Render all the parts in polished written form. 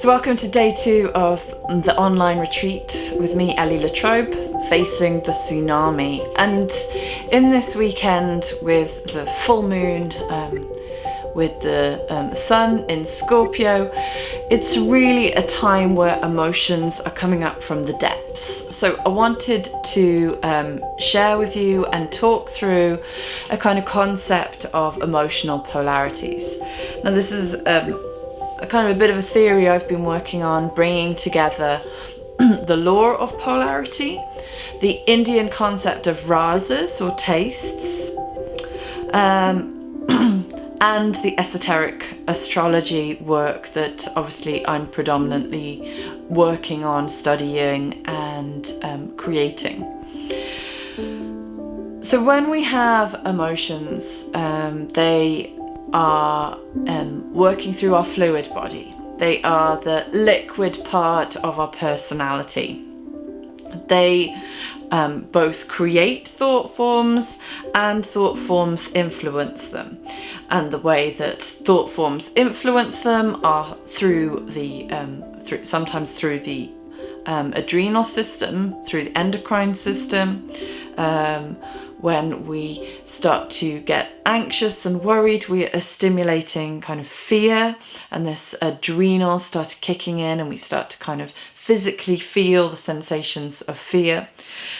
So welcome to day 2 of the online retreat with me, Ellie Latrobe, facing the tsunami. And in this weekend with the full moon, with the sun in Scorpio, it's really a time where emotions are coming up from the depths. So I wanted to share with you and talk through a kind of concept of emotional polarities. Now this is a kind of a bit of a theory I've been working on, bringing together the Law of Polarity, the Indian concept of Rasas or tastes, and the esoteric astrology work that obviously I'm predominantly working on, studying and creating. So when we have emotions, they are working through our fluid body. They are the liquid part of our personality. They both create thought forms and thought forms influence them. And the way that thought forms influence them are through the sometimes through the adrenal system, through the endocrine system. When we start to get anxious and worried, we are stimulating kind of fear, and this adrenal starts kicking in and we start to kind of physically feel the sensations of fear.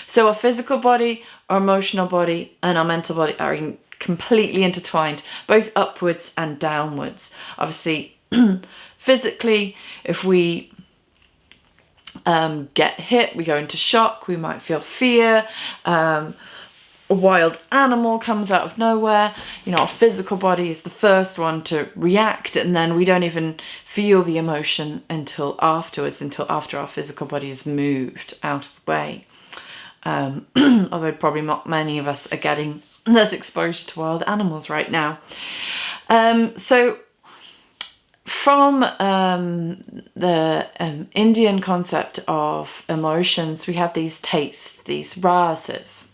So our physical body, our emotional body and our mental body are completely intertwined, both upwards and downwards. Obviously, physically, if we get hit, we go into shock, we might feel fear. A wild animal comes out of nowhere, our physical body is the first one to react, and then we don't even feel the emotion until after our physical body is moved out of the way. Although probably not many of us are getting this exposure to wild animals right now. So from the Indian concept of emotions, we have these tastes, these rasas.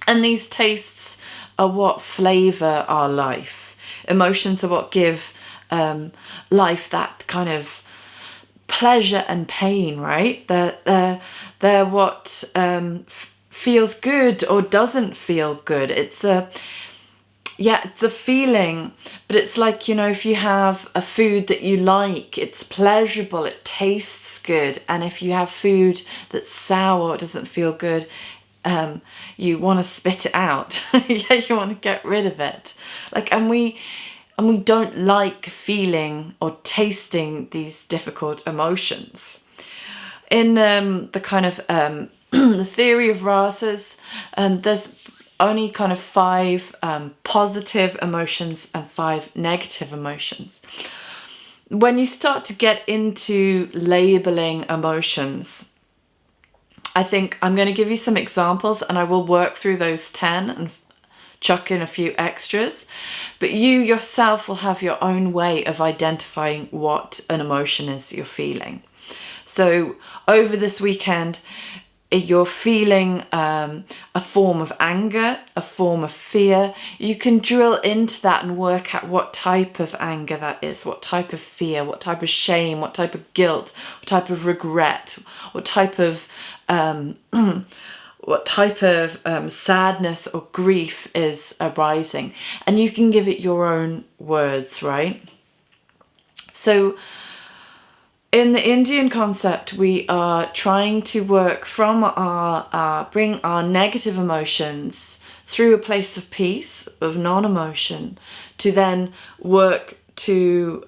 And these tastes are what flavour our life. Emotions are what give life that kind of pleasure and pain, right? They're what feels good or doesn't feel good. It's a feeling, but it's like, if you have a food that you like, it's pleasurable, it tastes good. And if you have food that's sour, it doesn't feel good, you want to spit it out. You want to get rid of it. And we don't like feeling or tasting these difficult emotions. In the kind of the theory of rasas, there's only kind of 5 positive emotions and 5 negative emotions. When you start to get into labeling emotions, I think I'm going to give you some examples and I will work through those 10 and chuck in a few extras. But you yourself will have your own way of identifying what an emotion is you're feeling. So over this weekend, you're feeling a form of anger, a form of fear. You can drill into that and work out what type of anger that is, what type of fear, what type of shame, what type of guilt, what type of regret, what type of sadness or grief is arising. And you can give it your own words, right? So in the Indian concept, we are trying to work from bring our negative emotions through a place of peace, of non-emotion, to then work to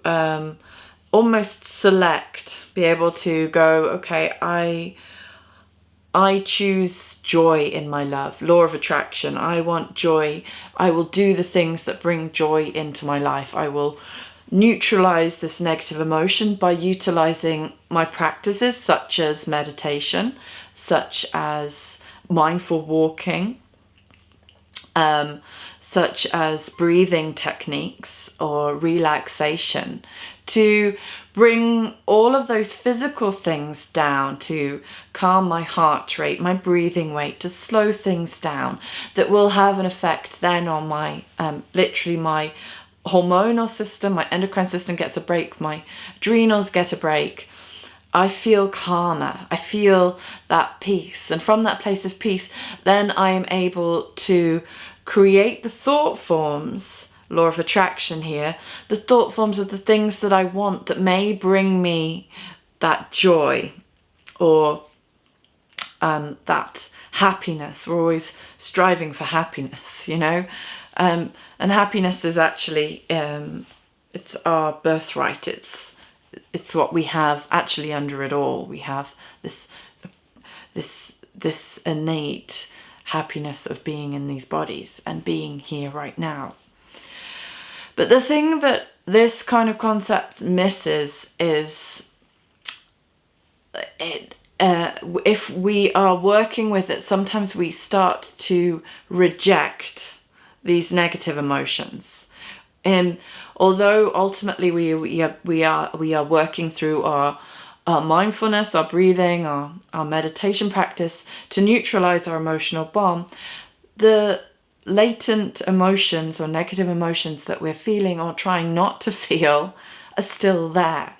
almost select, be able to go, okay, I choose joy in my love, law of attraction. I want joy. I will do the things that bring joy into my life. I will neutralize this negative emotion by utilizing my practices such as meditation, such as mindful walking, such as breathing techniques or relaxation, to bring all of those physical things down, to calm my heart rate, my breathing rate, to slow things down, that will have an effect then on my literally my hormonal system, my endocrine system gets a break, my adrenals get a break, I feel calmer. I feel that peace. And from that place of peace, then I am able to create the thought forms, law of attraction here, the thought forms of the things that I want that may bring me that joy or that happiness. We're always striving for happiness, you know. And happiness is actually, it's our birthright. It's what we have actually under it all. We have this innate happiness of being in these bodies and being here right now. But the thing that this kind of concept misses is if we are working with it, sometimes we start to reject these negative emotions. And although ultimately we are working through our mindfulness, our breathing, our meditation practice to neutralize our emotional bomb, the latent emotions or negative emotions that we're feeling or trying not to feel are still there.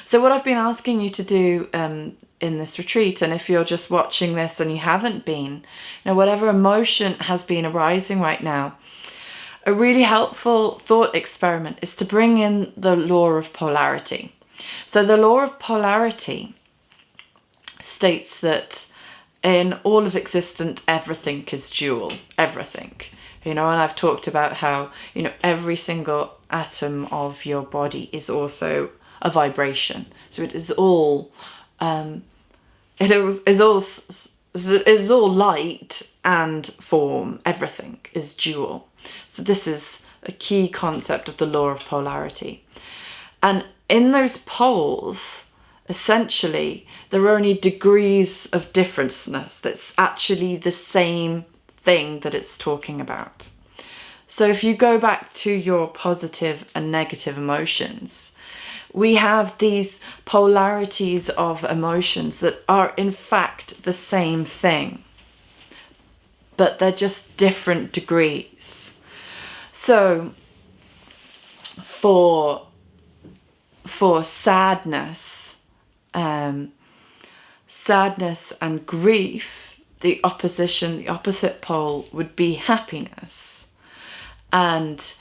So what I've been asking you to do in this retreat, and if you're just watching this and you haven't been, whatever emotion has been arising right now, a really helpful thought experiment is to bring in the law of polarity. So the law of polarity states that in all of existence, everything is dual, everything. And I've talked about how, every single atom of your body is also a vibration. So it is all, it is all light and form. Everything is dual. So this is a key concept of the law of polarity. And in those poles, essentially, there are only degrees of differenceness. That's actually the same thing that it's talking about. So if you go back to your positive and negative emotions, we have these polarities of emotions that are in fact the same thing, but they're just different degrees. So for sadness, sadness and grief, the opposite pole would be happiness. And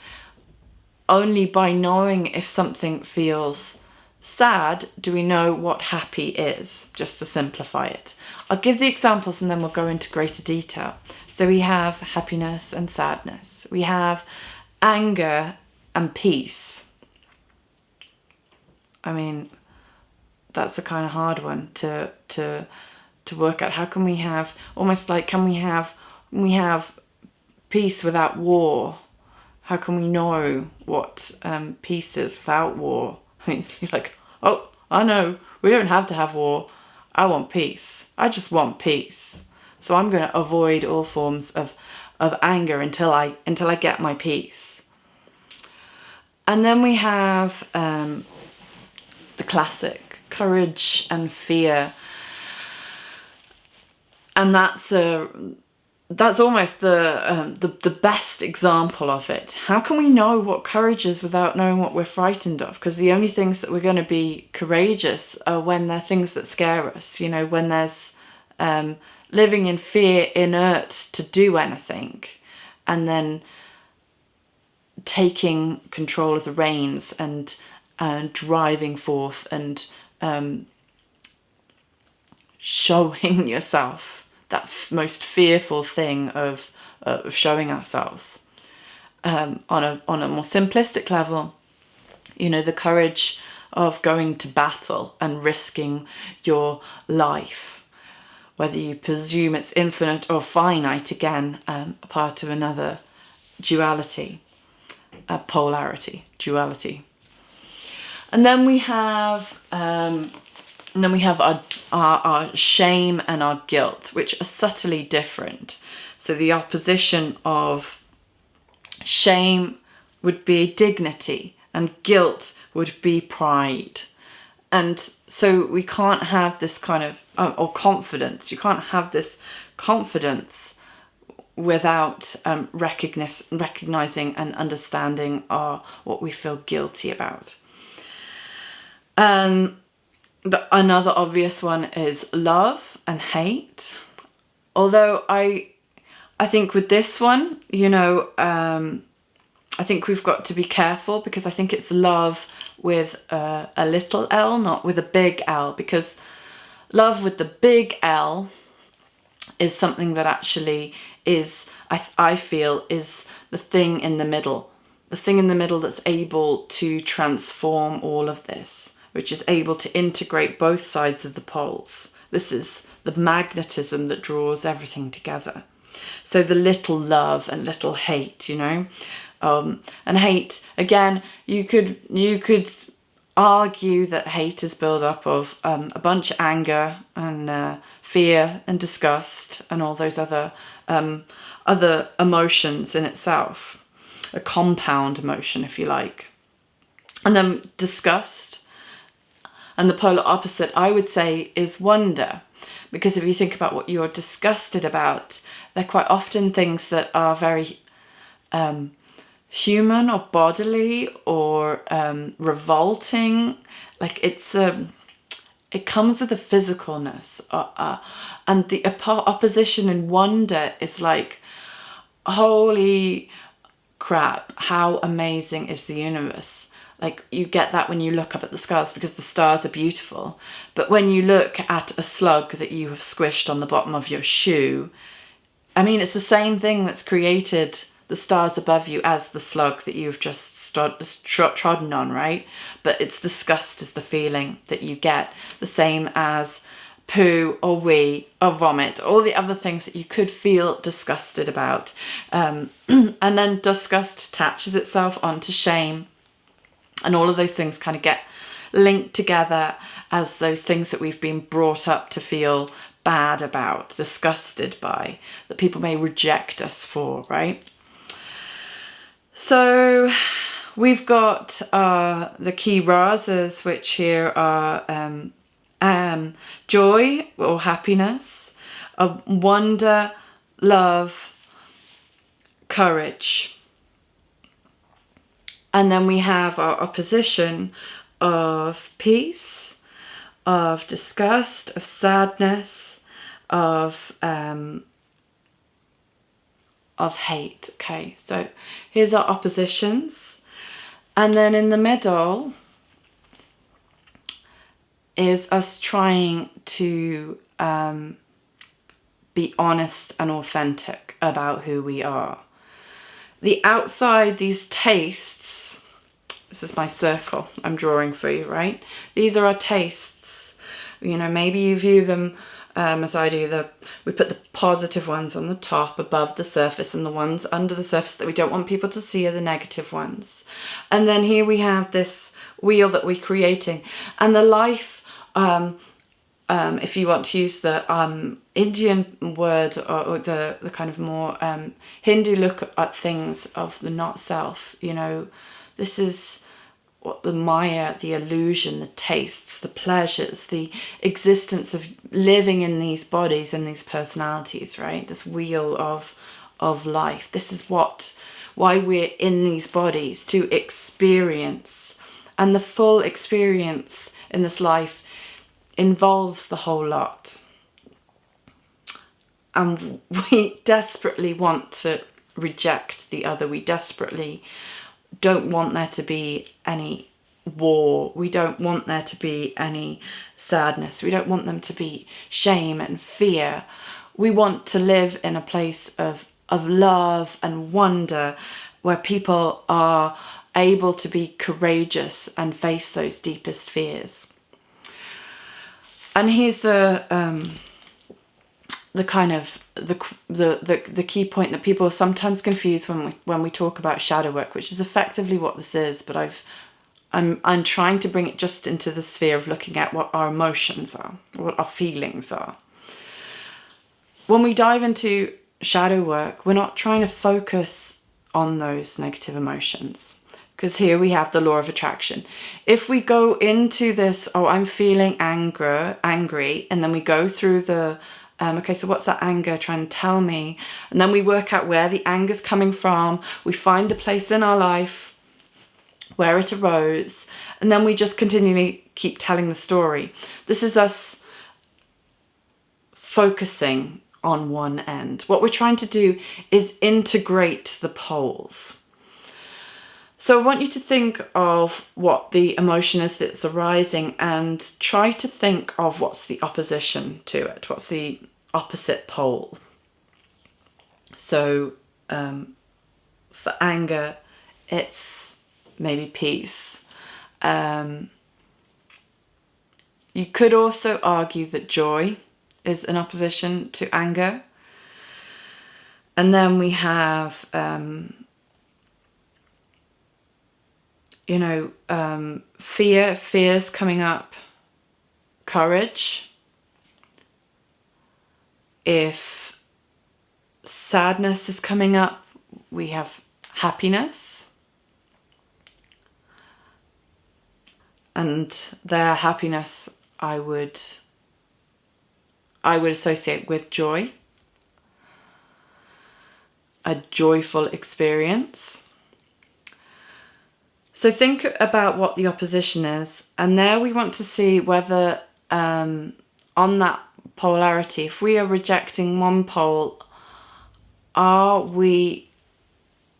only by knowing if something feels sad do we know what happy is, just to simplify it. I'll give the examples and then we'll go into greater detail. So we have happiness and sadness. We have anger and peace. I mean, that's a kind of hard one to work out. How can we have, almost like, can we have peace without war? How can we know what peace is without war? I mean, you're like, oh, I know, we don't have to have war. I want peace. I just want peace. So I'm going to avoid all forms of anger until I get my peace. And then we have the classic, courage and fear. And that's almost the best example of it. How can we know what courage is without knowing what we're frightened of? Because the only things that we're going to be courageous are when they're things that scare us. When there's living in fear, inert to do anything, and then taking control of the reins and driving forth and showing yourself. That most fearful thing of showing ourselves. On a more simplistic level, the courage of going to battle and risking your life, whether you presume it's infinite or finite, again, part of another duality, duality. And then we have our shame and our guilt, which are subtly different. So the opposition of shame would be dignity and guilt would be pride. And so we can't have this kind of, or confidence. You can't have this confidence without recognizing and understanding what we feel guilty about. And another obvious one is love and hate. Although I think with this one, you know, I think we've got to be careful, because I think it's love with a little L, not with a big L, because love with the big L is something that actually is, I feel, is the thing in the middle. The thing in the middle that's able to transform all of this, which is able to integrate both sides of the poles. This is the magnetism that draws everything together. So the little love and little hate, you know. And hate, again, you could argue that hate is built up of a bunch of anger and fear and disgust and all those other emotions in itself. A compound emotion, if you like. And then disgust, and the polar opposite, I would say, is wonder. Because if you think about what you're disgusted about, they're quite often things that are very human or bodily or revolting. Like it comes with a physicalness. And the opposition in wonder is like, holy crap, how amazing is the universe. Like, you get that when you look up at the stars, because the stars are beautiful. But when you look at a slug that you have squished on the bottom of your shoe, I mean, it's the same thing that's created the stars above you as the slug that you've just trodden on, right? But it's disgust is the feeling that you get, the same as poo or wee or vomit, all the other things that you could feel disgusted about. And then disgust attaches itself onto shame. And all of those things kind of get linked together as those things that we've been brought up to feel bad about, disgusted by, that people may reject us for, right? So we've got the key rasas, which here are joy or happiness, wonder, love, courage. And then we have our opposition of peace, of disgust, of sadness, of hate. Okay, so here's our oppositions. And then in the middle is us trying to be honest and authentic about who we are. The outside, these tastes, this is my circle I'm drawing for you, right? These are our tastes. You know, maybe you view them as I do, we put the positive ones on the top above the surface, and the ones under the surface that we don't want people to see are the negative ones. And then here we have this wheel that we're creating, and the life, if you want to use the Indian word, or the kind of more Hindu look at things of the not self, you know, this is what the Maya, the illusion, the tastes, the pleasures, the existence of living in these bodies and these personalities, right? This wheel of life. This is why we're in these bodies, to experience. And the full experience in this life involves the whole lot. And we desperately want to reject the other. We desperately don't want there to be any war. We don't want there to be any sadness. We don't want them to be shame and fear. We want to live in a place of love and wonder, where people are able to be courageous and face those deepest fears. And here's the kind of the key point that people sometimes confuse when we talk about shadow work, which is effectively what this is. But I'm trying to bring it just into the sphere of looking at what our emotions are, what our feelings are. When we dive into shadow work, we're not trying to focus on those negative emotions, because here we have the law of attraction. If we go into this, I'm feeling angry, and then we go through the Okay, so what's that anger trying to tell me? And then we work out where the anger's coming from. We find the place in our life where it arose, and then we just continually keep telling the story. This is us focusing on one end. What we're trying to do is integrate the poles. So I want you to think of what the emotion is that's arising and try to think of what's the opposition to it. What's the opposite pole? So for anger, it's maybe peace. You could also argue that joy is an opposition to anger. And then we have, fear's coming up, courage. If sadness is coming up, we have happiness. And their happiness I would associate with joy. A joyful experience. So think about what the opposition is, and there we want to see whether on that polarity, if we are rejecting one pole, are we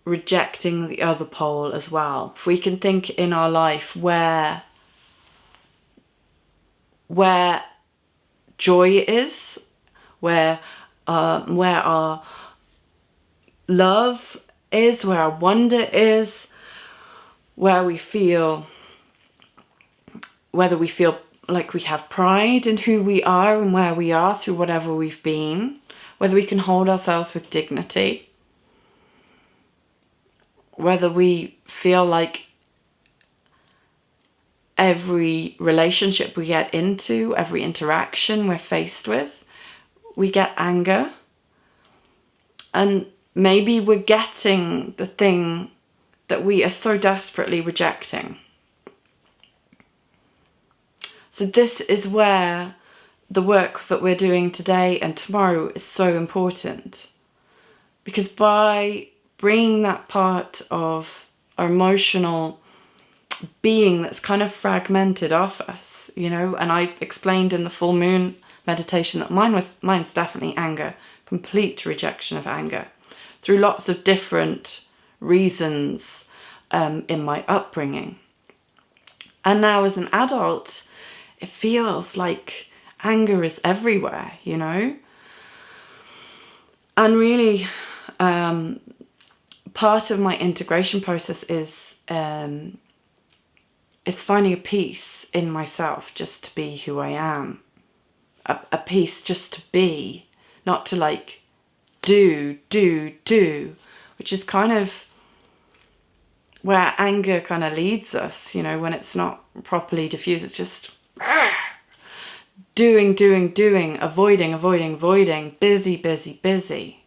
rejecting the other pole as well? If we can think in our life where joy is, where our love is, where our wonder is, whether we feel like we have pride in who we are and where we are through whatever we've been, whether we can hold ourselves with dignity, whether we feel like every relationship we get into, every interaction we're faced with, we get anger. And maybe we're getting the thing that we are so desperately rejecting. So this is where the work that we're doing today and tomorrow is so important. Because by bringing that part of our emotional being that's kind of fragmented off us, and I explained in the full moon meditation that mine's definitely anger, complete rejection of anger, through lots of different reasons in my upbringing. And now as an adult, it feels like anger is everywhere, And really, part of my integration process is finding a peace in myself just to be who I am. A peace just to be, not to do, which is kind of where anger kind of leads us, when it's not properly diffused. It's just doing, avoiding, busy.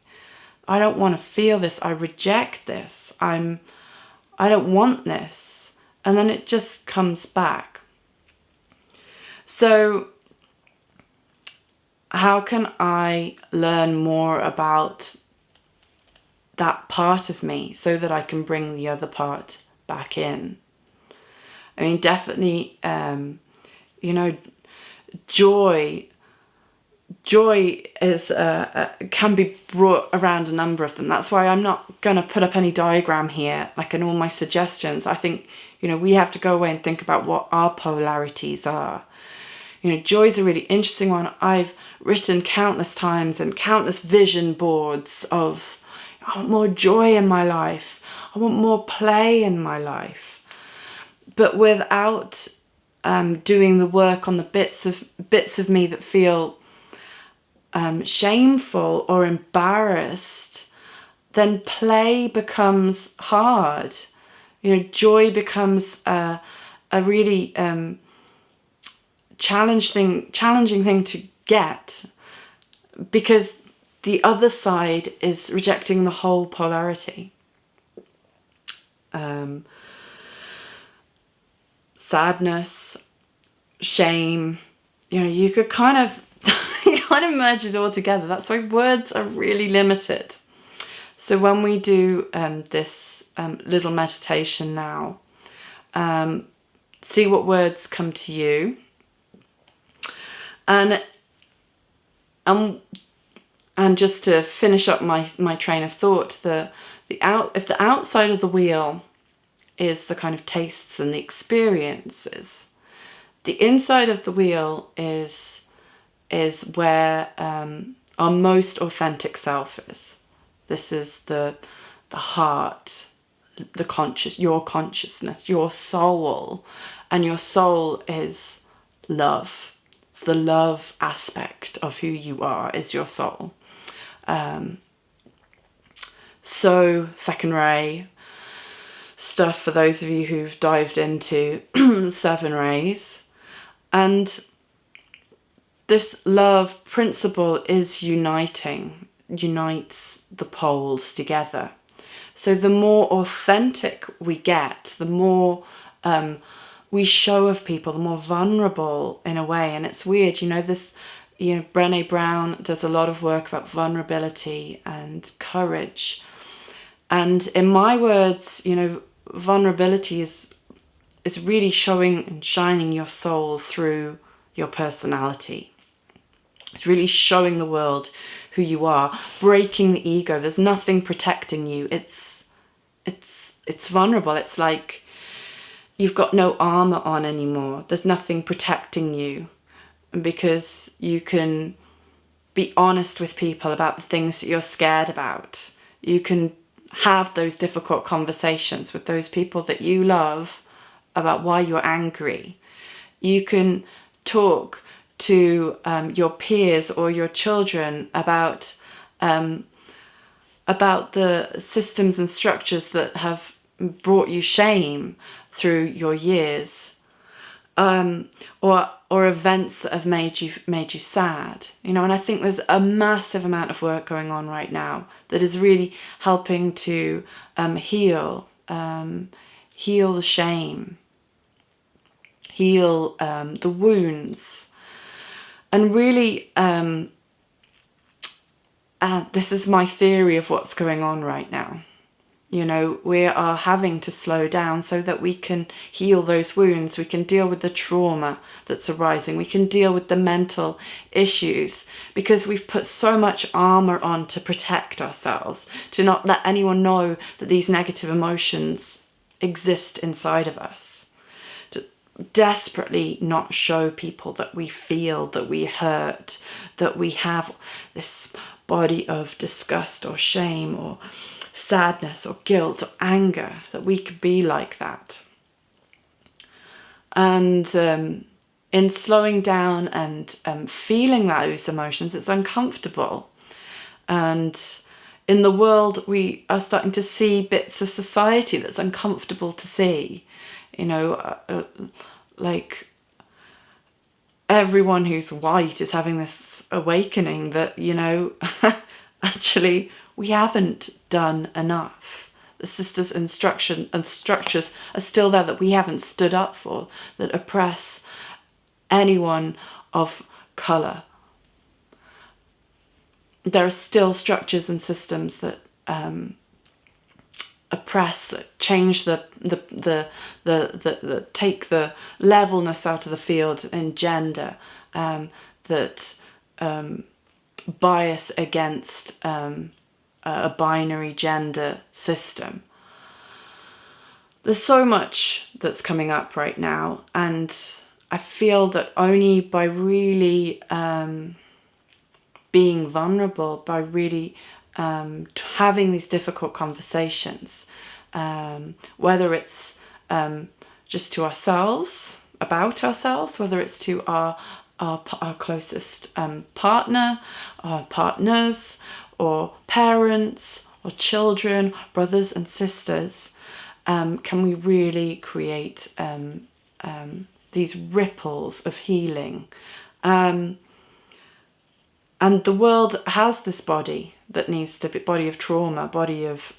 I don't want to feel this. I reject this. I don't want this. And then it just comes back. So how can I learn more about that part of me so that I can bring the other part back in? I mean, definitely, joy is can be brought around a number of them. That's why I'm not going to put up any diagram here, like in all my suggestions. I think, we have to go away and think about what our polarities are. Joy is a really interesting one. I've written countless times and countless vision boards of, I want more joy in my life. I want more play in my life. But without doing the work on the bits of me that feel shameful or embarrassed, then play becomes hard. Joy becomes a really challenging thing to get, because the other side is rejecting the whole polarity. Sadness, shame, you could kind of can't merge it all together. That's why words are really limited. So when we do this little meditation now, see what words come to you, and just to finish up my train of thought, if the outside of the wheel is the kind of tastes and the experiences, the inside of the wheel is where our most authentic self is. This is the heart, your consciousness, your soul, and your soul is love. It's the love aspect of who you are, is your soul. So second ray stuff for those of you who've dived into the 7 rays. And this love principle unites the poles together. So the more authentic we get, the more we show of people, the more vulnerable in a way. And it's weird, Brené Brown does a lot of work about vulnerability and courage. And in my words, vulnerability is really showing and shining your soul through your personality. It's really showing the world who you are, breaking the ego. There's nothing protecting you. It's vulnerable. It's like you've got no armor on anymore. There's nothing protecting you, because you can be honest with people about the things that you're scared about. You can have those difficult conversations with those people that you love about why you're angry. You can talk to your peers or your children about the systems and structures that have brought you shame through your years, or events that have made you sad. And I think there's a massive amount of work going on right now that is really helping to heal the shame, heal the wounds. And really, this is my theory of what's going on right now. We are having to slow down so that we can heal those wounds. We can deal with the trauma that's arising. We can deal with the mental issues, because we've put so much armor on to protect ourselves, to not let anyone know that these negative emotions exist inside of us, to desperately not show people that we feel, that we hurt, that we have this body of disgust or shame or sadness or guilt or anger, that we could be like that. And in slowing down and feeling those emotions, it's uncomfortable. And in the world, we are starting to see bits of society that's uncomfortable to see. Like everyone who's white is having this awakening that, actually we haven't done enough. The systems and structures are still there that we haven't stood up for, that oppress anyone of colour. There are still structures and systems that oppress, that change the take the levelness out of the field in gender, that bias against a binary gender system. There's so much that's coming up right now, and I feel that only by really being vulnerable, by really having these difficult conversations, whether it's just to ourselves, about ourselves, whether it's to our closest partner, our partners, or parents, or children, brothers and sisters, can we really create these ripples of healing? And the world has this body that needs to be, body of trauma, body of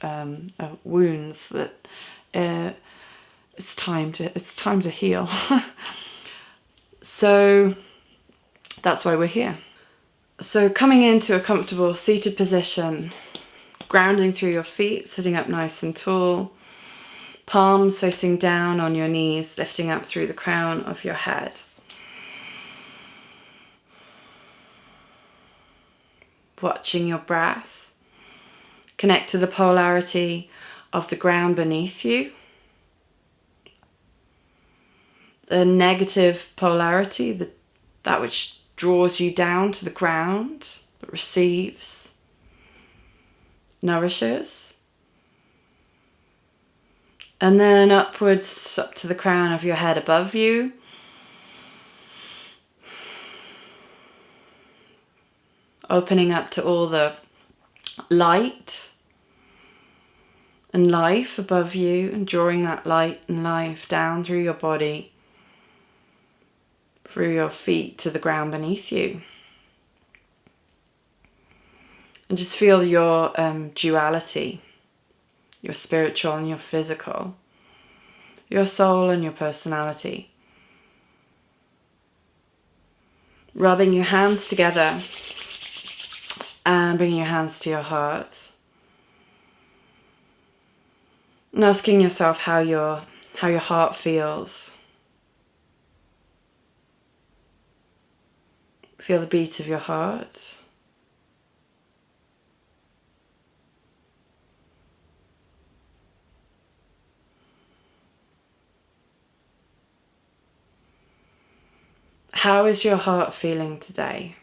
wounds, that it's time to heal. So that's why we're here. So coming into a comfortable seated position, grounding through your feet, sitting up nice and tall, palms facing down on your knees, lifting up through the crown of your head. Watching your breath. Connect to the polarity of the ground beneath you. The negative polarity, that which draws you down to the ground, that receives, nourishes. And then upwards, up to the crown of your head above you. Opening up to all the light and life above you, and drawing that light and life down through your body, through your feet to the ground beneath you. And just feel your duality, your spiritual and your physical, your soul and your personality. Rubbing your hands together and bringing your hands to your heart. And asking yourself how your heart feels. Feel the beat of your heart. How is your heart feeling today?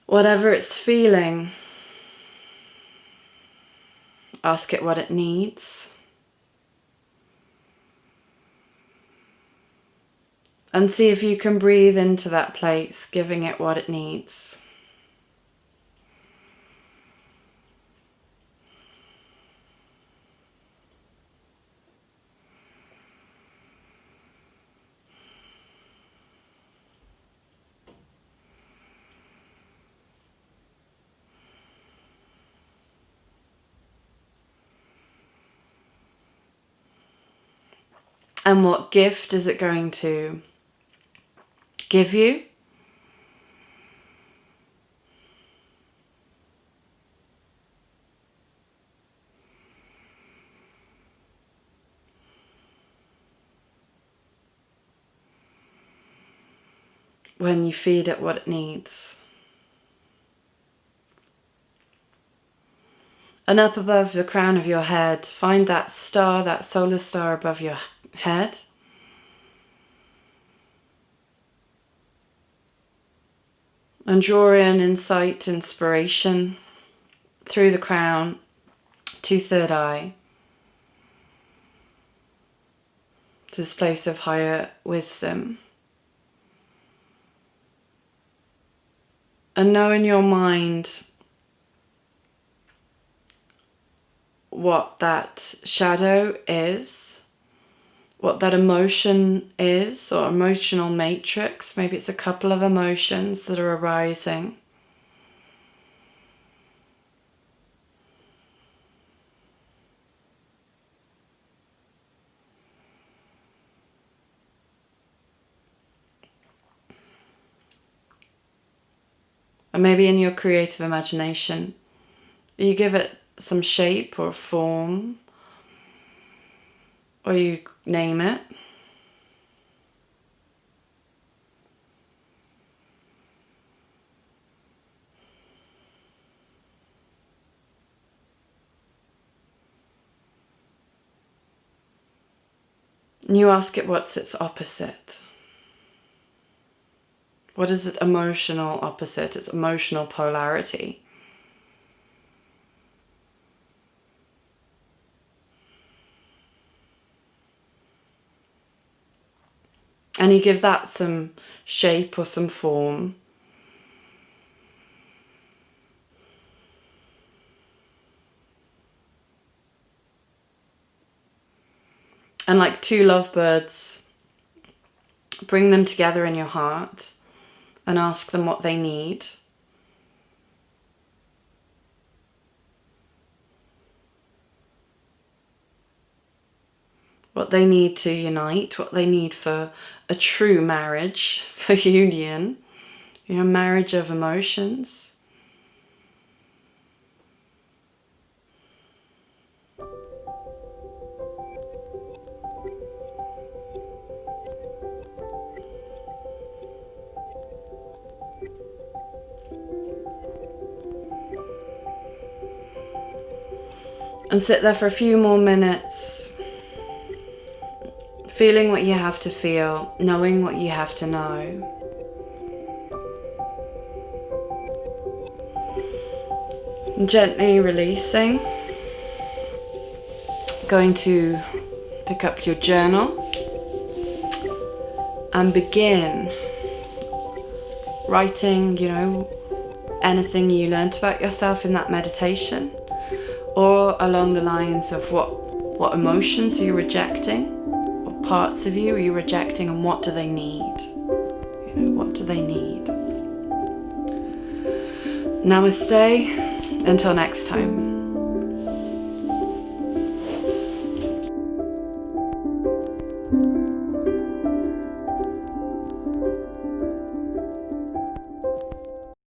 Whatever it's feeling, ask it what it needs. And see if you can breathe into that place, giving it what it needs. And what gift is it going to give you? When you feed it what it needs. And up above the crown of your head, find that star, that solar star above your head. And draw in insight, inspiration through the crown to third eye, to this place of higher wisdom. And know in your mind what that shadow is, what that emotion is, or emotional matrix. Maybe it's a couple of emotions that are arising. And maybe in your creative imagination, you give it some shape or form, or you name it. And you ask it what's its opposite. What is its emotional opposite, its emotional polarity? And you give that some shape or some form. And like two lovebirds, bring them together in your heart and ask them what they need. What they need to unite, what they need for a true marriage, for union, marriage of emotions. And sit there for a few more minutes, feeling what you have to feel, knowing what you have to know. And gently releasing. Going to pick up your journal and begin writing, anything you learnt about yourself in that meditation, or along the lines of what emotions are you rejecting, what parts of you are you rejecting, and what do they need? What do they need? Namaste. Until next time.